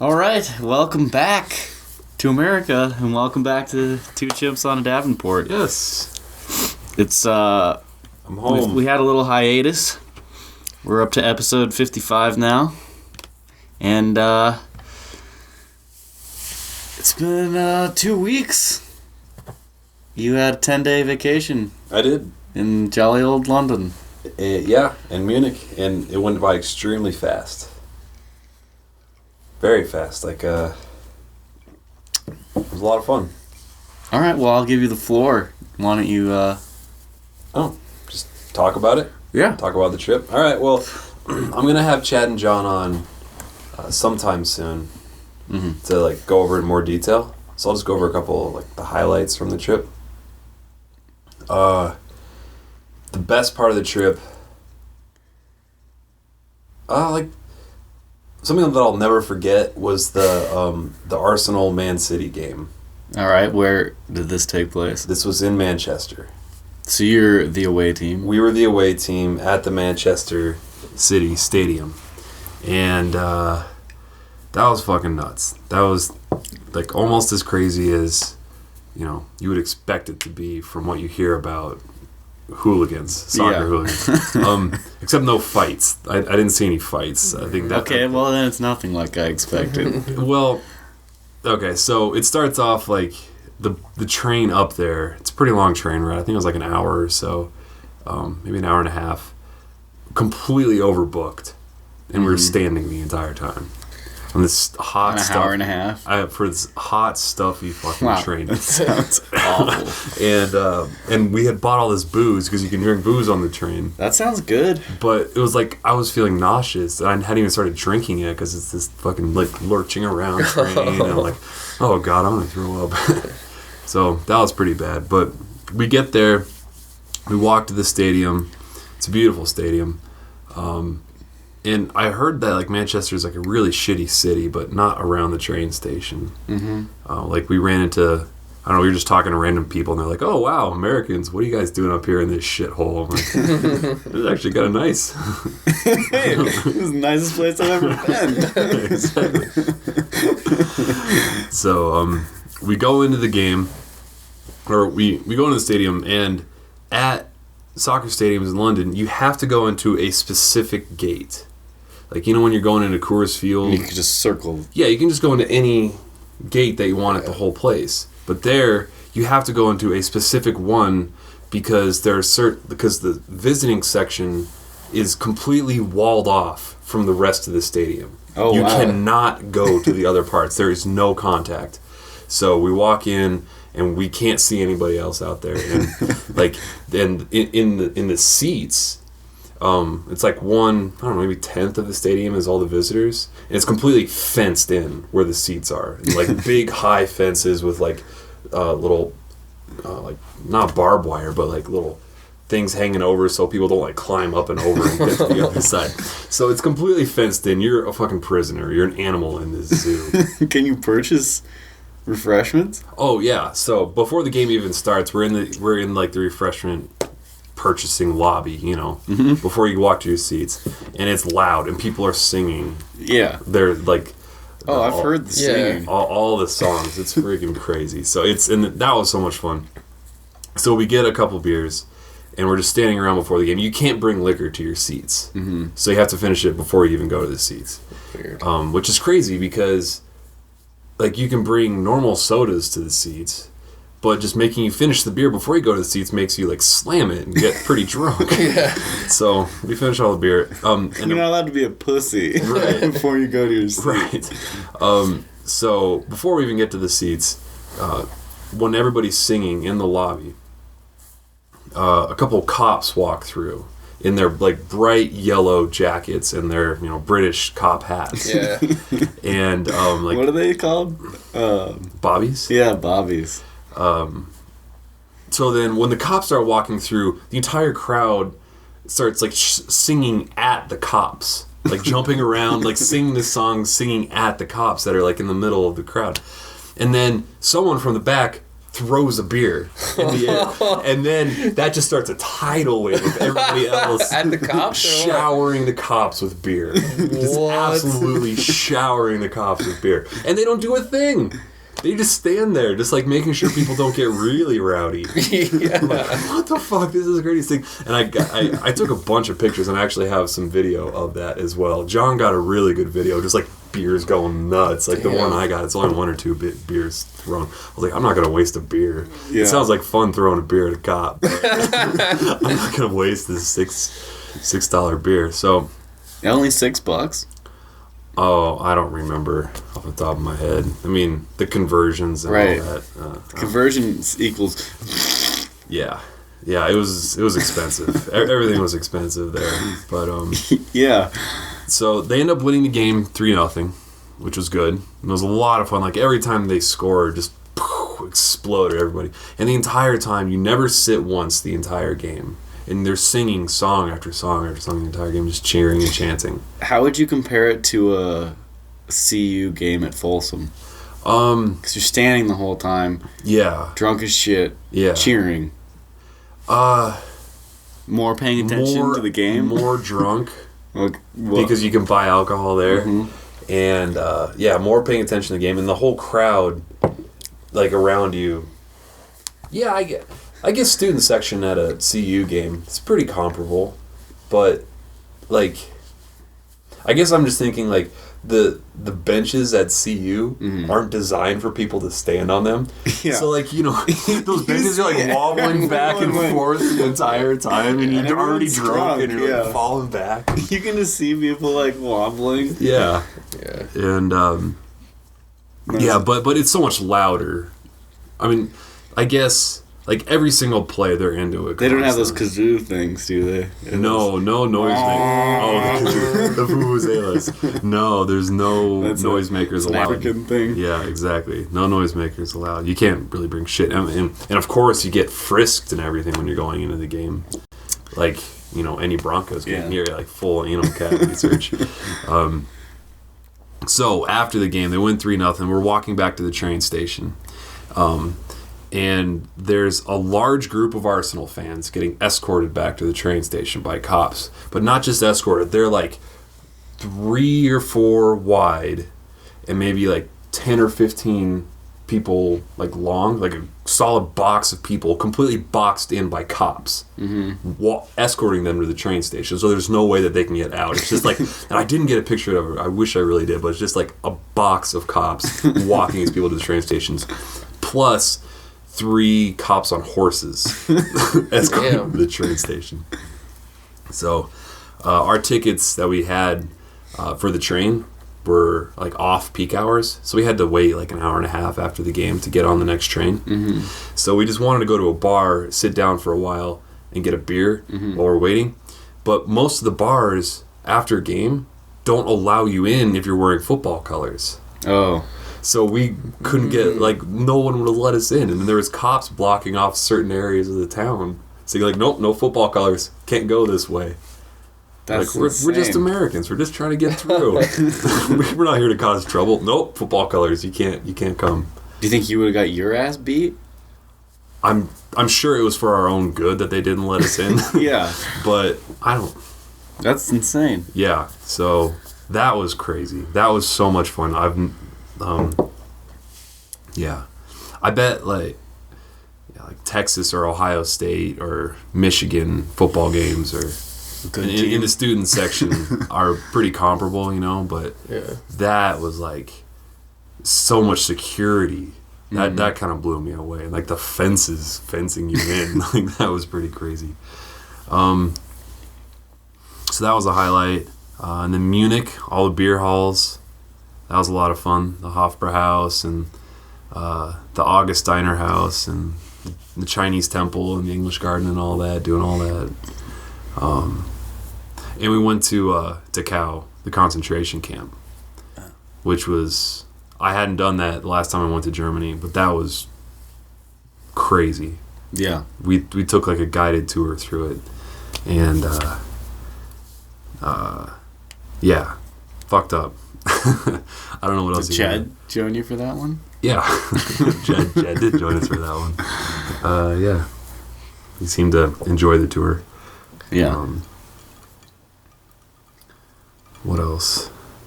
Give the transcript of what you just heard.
All right, welcome back to America, and welcome back to Two Chimps on a Davenport. Yes. It's, I'm home. we had a little hiatus. We're up to episode 55 now. And, it's been, 2 weeks. You had a 10-day vacation. I did. In jolly old London. Yeah, in Munich, and it went by extremely fast. Very fast. It was a lot of fun. All right, well, I'll give you the floor. Why don't you, Just talk about it? Yeah. Talk about the trip? All right, well, I'm going to have Chad and John on sometime soon to, go over it in more detail. So I'll just go over a couple of, the highlights from the trip. The best part of the trip, something that I'll never forget was the Arsenal Man City game. all right, where did this take place? This was in Manchester. So you're the away team. We were the away team at the Manchester City Stadium. And that was fucking nuts. That was almost as crazy as, you would expect it to be from what you hear about hooligans, soccer hooligans. Except no fights. I didn't see any fights. I think that. Okay, well then it's nothing like I expected. Well, okay, so it starts off the train up there. It's a pretty long train ride. I think it was an hour or so, maybe an hour and a half. Completely overbooked, and we were standing the entire time on this hot An hour and a half for this hot, stuffy fucking train. That sounds awful. And we had bought all this booze because you can drink booze on the train. That sounds good. But it was I was feeling nauseous. I hadn't even started drinking it because it's this fucking lurching around train. And I'm oh god, I'm gonna throw up. So that was pretty bad. But we get there, we walk to the stadium. It's a beautiful stadium. And I heard that Manchester's a really shitty city, but not around the train station. Mm-hmm. We ran into, I don't know, we were just talking to random people, and they're like, "Oh wow, Americans, what are you guys doing up here in this shithole?" I'm like, "It's actually kind of nice." Hey, this is the nicest place I've ever been. Exactly. So we go into the game, or we go into the stadium, and at soccer stadiums in London, you have to go into a specific gate. When you're going into Coors Field, You can just circle. Yeah, you can just go into any gate that you want at the whole place. But there, you have to go into a specific one because because the visiting section is completely walled off from the rest of the stadium. Oh, you wow. cannot go to the other parts. There is no contact. So we walk in and we can't see anybody else out there. And in the seats, it's one, I don't know, maybe 1/10 of the stadium is all the visitors, and it's completely fenced in where the seats are, and big high fences with little not barbed wire, but little things hanging over so people don't climb up and over and get to the other side. So it's completely fenced in. You're a fucking prisoner. You're an animal in this zoo. Can you purchase refreshments? Oh yeah. So before the game even starts, we're in the refreshment purchasing lobby, before you walk to your seats, and it's loud and people are singing. Yeah. They're I've heard the singing. All the songs. It's freaking crazy. So that was so much fun. So we get a couple beers and we're just standing around before the game. You can't bring liquor to your seats. Mm-hmm. So you have to finish it before you even go to the seats. Weird. Which is crazy because you can bring normal sodas to the seats, but just making you finish the beer before you go to the seats makes you slam it and get pretty drunk. Yeah. So we finish all the beer. And you're not allowed to be a pussy before you go to your seat. Right. So before we even get to the seats, when everybody's singing in the lobby, a couple cops walk through in their bright yellow jackets and their British cop hats. Yeah. And what are they called? Bobbies? Yeah, bobbies. So then when the cops start walking through, the entire crowd starts singing at the cops, jumping around, singing the songs, singing at the cops that are in the middle of the crowd. And then someone from the back throws a beer in the air. And then that just starts a tidal wave of everybody else At the cops? showering the cops with beer. Just absolutely showering the cops with beer. And they don't do a thing. They just stand there, just like making sure people don't get really rowdy. I'm like, what the fuck? This is the greatest thing. And I took a bunch of pictures, and I actually have some video of that as well. John got a really good video, just like beers going nuts. Like the one I got, it's only 1 or 2 beers thrown. I was like, I'm not going to waste a beer. Yeah. It sounds like fun throwing a beer at a cop. But I'm not going to waste this $6 beer. So only $6? Oh, I don't remember off the top of my head. I mean, the conversions and all that. Conversions equals... Yeah. Yeah, it was expensive. Everything was expensive there. But, yeah. So, they end up winning the game 3-0, which was good. And it was a lot of fun. Like, every time they scored, just exploded everybody. And the entire time, you never sit once the entire game. And they're singing song after song after song the entire game, just cheering and chanting. How would you compare it to a CU game at Folsom? Because you're standing the whole time. Yeah. Drunk as shit. Yeah. Cheering. More paying attention to the game? More drunk. Well, because you can buy alcohol there. Mm-hmm. And, more paying attention to the game. And the whole crowd, like, around you. Yeah, I guess student section at a CU game, it's pretty comparable. But, like, I guess I'm just thinking, like, the benches at CU aren't designed for people to stand on them. Yeah. So, like, you know, those benches are, like, wobbling back and forth the entire time, and you're already drunk, and you're, like, falling back. You can just see people, like, wobbling. Yeah. Yeah. And, but it's so much louder. I mean, I guess... Like, every single play, they're into it. They don't have those kazoo things, do they? No noise makers. Oh, the kazoo. The vuvuzelas. No, there's no noisemakers allowed. African thing. Yeah, exactly. No noisemakers allowed. You can't really bring shit. And of course, you get frisked and everything when you're going into the game. Like, you know, any Broncos game. You're like full anal cavity search. So, after the game, they win 3-0. We're walking back to the train station. And there's a large group of Arsenal fans getting escorted back to the train station by cops. But not just escorted, they're like 3 or 4 wide and maybe like 10 or 15 people like long, like a solid box of people completely boxed in by cops, escorting them to the train station. So there's no way that they can get out. It's just like, and I didn't get a picture of it. I wish I really did, but it's just like a box of cops walking these people to the train stations. Plus 3 cops on horses escorting to the train station. So our tickets that we had for the train were like off peak hours, so we had to wait like an hour and a half after the game to get on the next train. So we just wanted to go to a bar, sit down for a while and get a beer while we're waiting. But most of the bars after a game don't allow you in if you're wearing football colors. So we couldn't get, like, no one would have let us in. And then there was cops blocking off certain areas of the town. So you're like, nope, no football colors. Can't go this way. That's like, we're just Americans. We're just trying to get through. We're not here to cause trouble. Nope, football colors. You can't come. Do you think you would have got your ass beat? I'm sure it was for our own good that they didn't let us in. Yeah. But I don't... That's insane. Yeah, so that was crazy. That was so much fun. I bet like Texas or Ohio State or Michigan football games or in the student section are pretty comparable, you know, but that was like so much security. That kind of blew me away. Like the fencing you in, like that was pretty crazy. So that was a highlight. And then Munich, all the beer halls. That was a lot of fun. The Hofbrauhaus and the Augustiner House and the Chinese Temple and the English Garden and all that, doing all that. And we went to Dachau, the concentration camp, which was... I hadn't done that the last time I went to Germany, but that was crazy. Yeah. We took like a guided tour through it. And, fucked up. I don't know what else. Did Chad join you for that one? Yeah, Chad did join us for that one. Yeah, he seemed to enjoy the tour. Yeah. What else?